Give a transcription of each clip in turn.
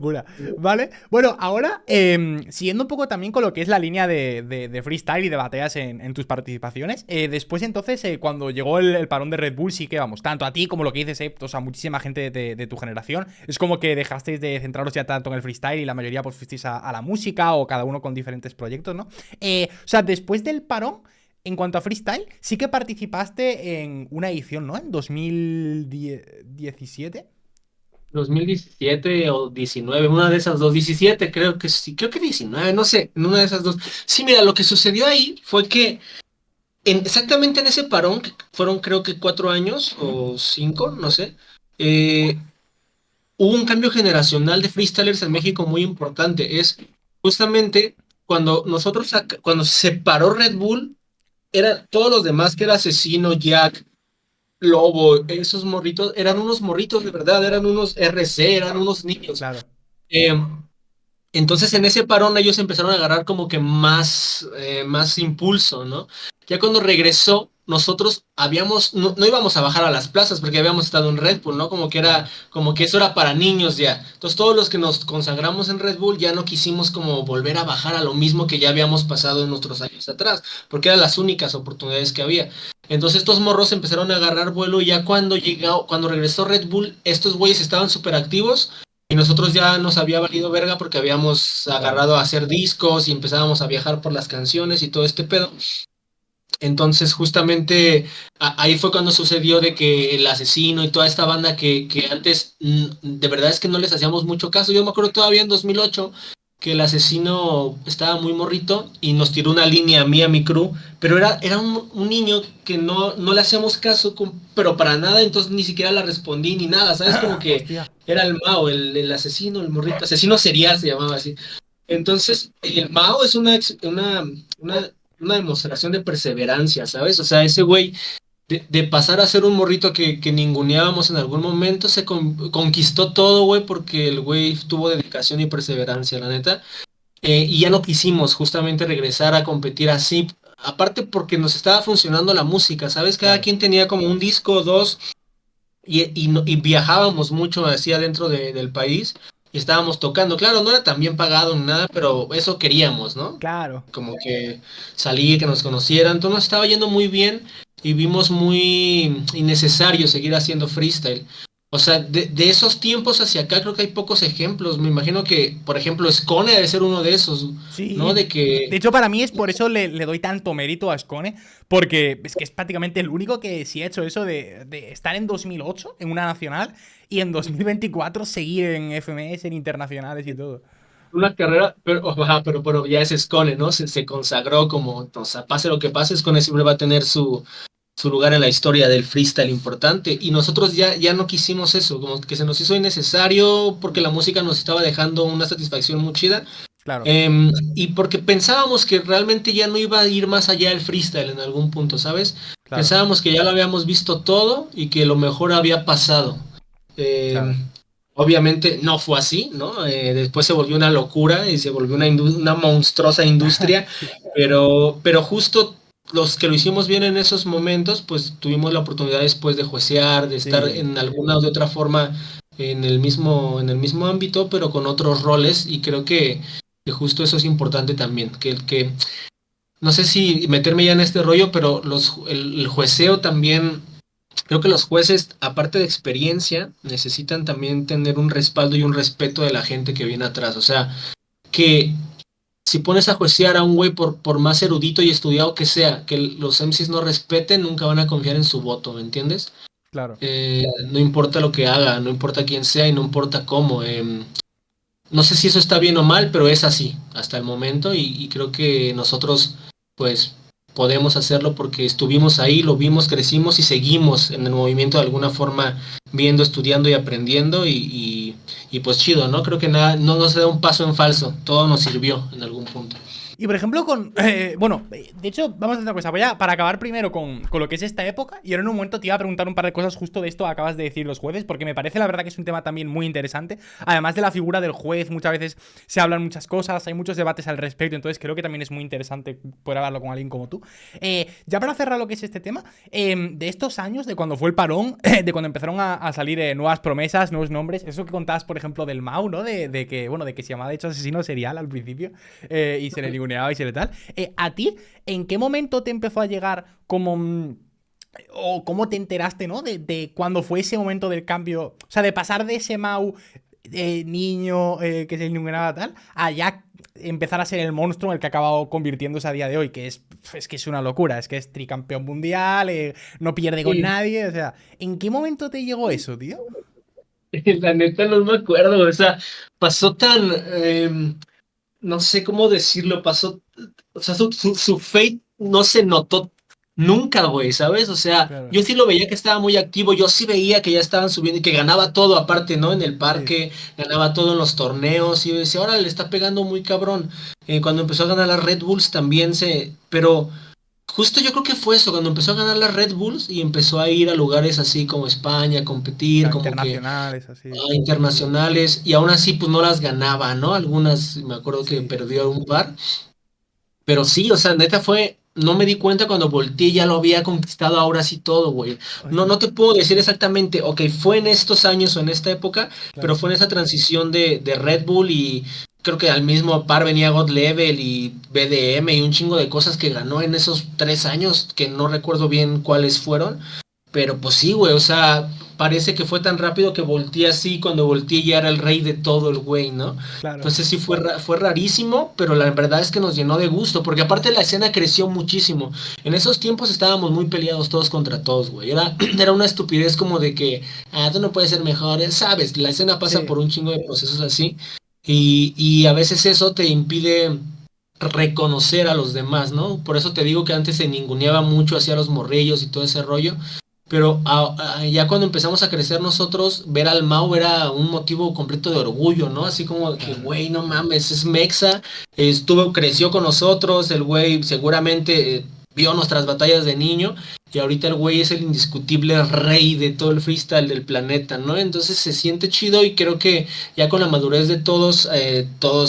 locura. Vale. Bueno, ahora, siguiendo un poco también con lo que es la línea de freestyle y de batallas en tus participaciones, después entonces, cuando llegó el parón de Red Bull, sí que vamos, tanto a ti como lo que dices, o sea, muchísima gente de tu generación, es como que dejasteis de centraros ya tanto en el freestyle y la mayoría pues fuisteis a la música o cada uno con diferentes proyectos, ¿no? O sea, después del parón, en cuanto a freestyle, sí que participaste en una edición, ¿no? En 2017. 2017 o 19, una de esas dos, 17 creo que sí, creo que 19, no sé, en una de esas dos. Sí, mira, lo que sucedió ahí fue que exactamente en ese parón, que fueron creo que 4 años o 5, no sé, eh, hubo un cambio generacional de freestylers en México muy importante. Es justamente cuando cuando se paró Red Bull, eran todos los demás, que era Asesino, Jack, Lobo, esos morritos, eran unos morritos de verdad, eran unos RC, eran unos niños. Claro. Eh, entonces en ese parón ellos empezaron a agarrar como que más impulso, ¿no? Ya cuando regresó, nosotros no íbamos a bajar a las plazas porque habíamos estado en Red Bull, ¿no? Claro. Como que eso era para niños ya. Entonces todos los que nos consagramos en Red Bull ya no quisimos como volver a bajar a lo mismo que ya habíamos pasado en nuestros años atrás, porque eran las únicas oportunidades que había. Entonces estos morros empezaron a agarrar vuelo y ya cuando regresó Red Bull, estos güeyes estaban súper activos y nosotros ya nos había valido verga porque habíamos Claro. agarrado a hacer discos y empezábamos a viajar por las canciones y todo este pedo. Entonces, justamente ahí fue cuando sucedió de que el asesino y toda esta banda que antes de verdad es que no les hacíamos mucho caso. Yo me acuerdo todavía en 2008 que el asesino estaba muy morrito y nos tiró una línea a mí, a mi crew, pero era un niño que no le hacíamos caso, pero para nada, entonces ni siquiera la respondí ni nada, ¿sabes? Como que Hostia. era el Mao, el asesino, el morrito, asesino serial se llamaba así. Entonces, el Mao es una, una demostración de perseverancia, ¿sabes? O sea, ese güey, de pasar a ser un morrito que ninguneábamos en algún momento, conquistó todo, güey, porque el güey tuvo dedicación y perseverancia, la neta. Y ya no quisimos justamente regresar a competir así, aparte porque nos estaba funcionando la música, ¿sabes? Cada Claro. quien tenía como un disco o dos y viajábamos mucho así adentro del país y estábamos tocando. Claro, no era tan bien pagado ni nada, pero eso queríamos, ¿no? Claro. Como que salir, que nos conocieran. Entonces nos estaba yendo muy bien y vimos muy innecesario seguir haciendo freestyle. O sea, de esos tiempos hacia acá creo que hay pocos ejemplos. Me imagino que, por ejemplo, Skone debe ser uno de esos, ¿no? Sí. De De que hecho, para mí es por eso le doy tanto mérito a Scone, porque es que es prácticamente el único que sí ha hecho eso de estar en 2008 en una nacional y en 2024 seguir en FMS, en internacionales y todo. una carrera, pero ya es Skone, ¿no? Se consagró como, o sea, pase lo que pase, Skone siempre va a tener su lugar en la historia del freestyle importante. Y nosotros ya no quisimos eso, como que se nos hizo innecesario porque la música nos estaba dejando una satisfacción muy chida. Claro. Y porque pensábamos que realmente ya no iba a ir más allá el freestyle en algún punto, ¿sabes? Claro. Pensábamos que ya lo habíamos visto todo y que lo mejor había pasado. Claro. Em, Obviamente no fue así, ¿no? Después se volvió una locura y se volvió una monstruosa industria, pero justo los que lo hicimos bien en esos momentos, pues tuvimos la oportunidad después de juecear, de estar Sí. en alguna u otra forma en el mismo ámbito, pero con otros roles, y creo que justo eso es importante también, que no sé si meterme ya en este rollo, pero el jueceo también. Creo que los jueces, aparte de experiencia, necesitan también tener un respaldo y un respeto de la gente que viene atrás. O sea, que si pones a juecear a un güey por más erudito y estudiado que sea, que los MCs no respeten, nunca van a confiar en su voto, ¿me entiendes? Claro. No importa lo que haga, no importa quién sea y no importa cómo. No sé si eso está bien o mal, pero es así hasta el momento y creo que nosotros pues podemos hacerlo porque estuvimos ahí, lo vimos, crecimos y seguimos en el movimiento de alguna forma viendo, estudiando y aprendiendo y pues chido, ¿no? Creo que nada, no nos da un paso en falso, todo nos sirvió en algún punto. Y por ejemplo, bueno, de hecho, vamos a hacer una cosa. Para acabar primero con lo que es esta época. Y ahora en un momento te iba a preguntar un par de cosas justo de esto que acabas de decir los jueces. Porque me parece la verdad que es un tema también muy interesante. Además de la figura del juez, muchas veces se hablan muchas cosas, hay muchos debates al respecto. Entonces creo que también es muy interesante poder hablarlo con alguien como tú. Ya para cerrar lo que es este tema, de estos años, de cuando fue el parón, de cuando empezaron a salir nuevas promesas, nuevos nombres. Eso que contabas, por ejemplo, del Mau, ¿no? De que, bueno, de que se llamaba de hecho asesino serial al principio. Y se le ninguneaba y se le tal. ¿A ti, en qué momento te empezó a llegar como... o cómo te enteraste, ¿no? De cuando fue ese momento del cambio. O sea, de pasar de ese Mau niño que se ninguneaba tal, a ya empezar a ser el monstruo en el que ha acabado convirtiéndose a día de hoy, que es que es una locura, es que es tricampeón mundial, no pierde con Sí, nadie, o sea, ¿en qué momento te llegó eso, tío? la neta no me acuerdo, o sea, pasó tan, no sé cómo decirlo, pasó, o sea, su fate no se notó nunca, güey, ¿sabes? O sea, Claro. yo sí lo veía que estaba muy activo, yo sí veía que ya estaban subiendo y que ganaba todo aparte, ¿no? En el Sí, parque, ganaba todo en los torneos y yo decía, ahora le está pegando muy cabrón. Cuando empezó a ganar las Red Bulls también pero justo yo creo que fue eso, cuando empezó a ganar las Red Bulls y empezó a ir a lugares así como España, a competir, claro, como que internacionales, así. internacionales y aún así pues no las ganaba, ¿no? Algunas me acuerdo que Sí. perdió un par, pero sí, o sea, neta fue, no me di cuenta cuando volteé y ya lo había conquistado ahora sí todo, güey. No, Hostia, no te puedo decir exactamente, ok, fue en estos años o en esta época, pero claro. fue en esa transición de Red Bull y creo que al mismo par venía God Level y BDM y un chingo de cosas que ganó en esos 3 años que no recuerdo bien cuáles fueron. Pero pues sí, güey, o sea, parece que fue tan rápido que volteé así, cuando volteé ya era el rey de todo el güey, ¿no? Claro. Entonces sí fue rarísimo, pero la verdad es que nos llenó de gusto, porque aparte la escena creció muchísimo. En esos tiempos estábamos muy peleados todos contra todos, güey. Era una estupidez como de que, tú no puedes ser mejor, sabes, la escena pasa Sí. por un chingo de procesos así, y a veces eso te impide reconocer a los demás, ¿no? Por eso te digo que antes se ninguneaba mucho hacia los morrillos y todo ese rollo. Pero ya cuando empezamos a crecer nosotros, ver al Mau era un motivo completo de orgullo, ¿no? Así como que, Claro. güey, no mames, es Mexa, creció con nosotros, el güey seguramente vio nuestras batallas de niño y ahorita el güey es el indiscutible rey de todo el freestyle del planeta, ¿no? Entonces se siente chido y creo que ya con la madurez de todos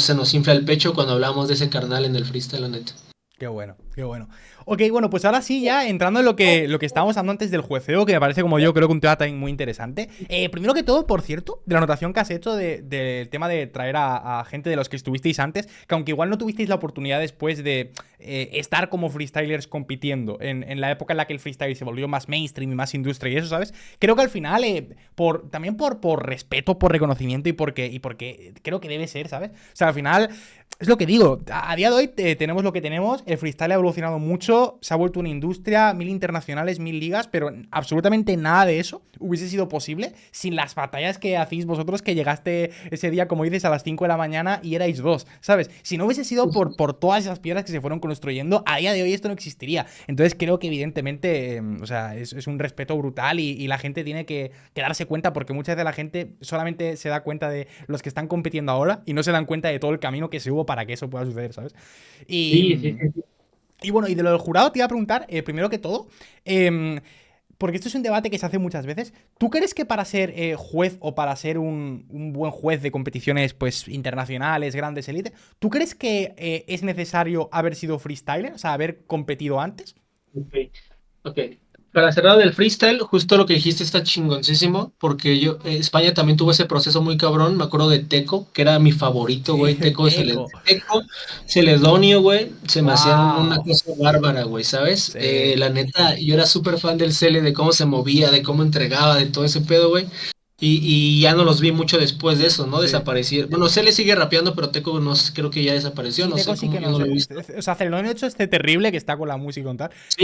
se nos infla el pecho cuando hablamos de ese carnal en el freestyle, la neta. Qué bueno, qué bueno. Ok, bueno, pues ahora sí, ya entrando en lo que estábamos hablando antes del jueceo, que me parece como yo creo que un tema también muy interesante. Primero que todo, por cierto, de la anotación que has hecho del tema de traer a gente de los que estuvisteis antes, que aunque igual no tuvisteis la oportunidad después de estar como freestylers compitiendo en la época en la que el freestyle se volvió más mainstream y más industria y eso, ¿sabes? Creo que al final, también por respeto, por reconocimiento y porque creo que debe ser, ¿sabes? O sea, al final... Es lo que digo, a día de hoy tenemos lo que tenemos, el freestyle ha evolucionado mucho, se ha vuelto una industria, 1000 internacionales, 1000 ligas, pero absolutamente nada de eso hubiese sido posible sin las batallas que hacéis vosotros, que llegaste ese día, como dices, a las 5 de la mañana y erais dos, ¿sabes? Si no hubiese sido por todas esas piedras que se fueron construyendo, a día de hoy esto no existiría. Entonces creo que evidentemente, o sea, es un respeto brutal y la gente tiene que darse cuenta, porque muchas veces la gente solamente se da cuenta de los que están compitiendo ahora y no se dan cuenta de todo el camino que se hubo para que eso pueda suceder, ¿sabes? Y, Sí, sí, sí. y bueno, y de lo del jurado te iba a preguntar, primero que todo, porque esto es un debate que se hace muchas veces. ¿Tú crees que para ser juez o para ser un buen juez de competiciones pues internacionales, grandes, élite, ¿tú crees que es necesario haber sido freestyler? O sea, haber competido antes. Ok, ok. Para cerrar del freestyle, justo lo que dijiste está chingoncísimo, porque España también tuvo ese proceso muy cabrón. Me acuerdo de Teco, que era mi favorito, Sí, güey. Teco. Teco, Celedonio, güey, se me hacían una ¡Wow! cosa bárbara, güey, ¿sabes? Sí. La neta, yo era súper fan del Cele, de cómo se movía, de cómo entregaba, de todo ese pedo, güey. Y ya no los vi mucho después de eso, ¿no? Sí. Desaparecieron. Bueno, Cele sigue rapeando, pero Teco no sé, creo que ya desapareció, Sí, no Teco sé sí cómo, que yo no no lo he sé. visto. O sea, Celedonio hecho este terrible que está con la música y tal.